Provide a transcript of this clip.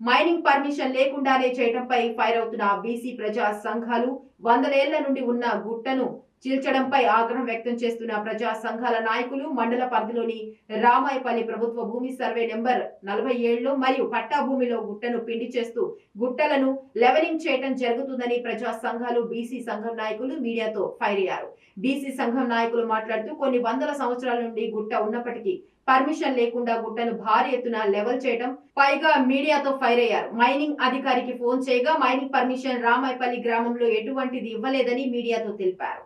Mining permission లేకుండానే చేయడంపై fire అవుతున్న బీసీ ప్రజా సంఘాలు, వందలేళ్ల నుండి ఉన్న గుట్టను చీల్చడంపై ఆగ్రహం వ్యక్తం చేస్తున్న ప్రజా సంఘాల నాయకులు మండల పరిధిలోని రామాయపల్లి ప్రభుత్వ భూమి సర్వే నెంబర్ 47లో మరియు పట్టా భూమిలో గుట్టను పిండి చేస్తూ గుట్టలను లెవెలింగ్ చేయడం జరుగుతుందని ప్రజా సంఘాలు, బీసీ సంఘం నాయకులు మీడియాతో ఫైర్ అయ్యారు. బీసీ సంఘం నాయకులు మాట్లాడుతూ కొన్ని వందల సంవత్సరాల నుండి గుట్ట ఉన్నప్పటికీ పర్మిషన్ లేకుండా గుట్టను భారీ ఎత్తున లెవెల్ చేయడం, పైగా మీడియాతో ఫైర్ అయ్యారు. మైనింగ్ అధికారికి ఫోన్ చేయగా మైనింగ్ పర్మిషన్ రామాయపల్లి గ్రామంలో ఎటువంటిది ఇవ్వలేదని మీడియాతో తెలిపారు.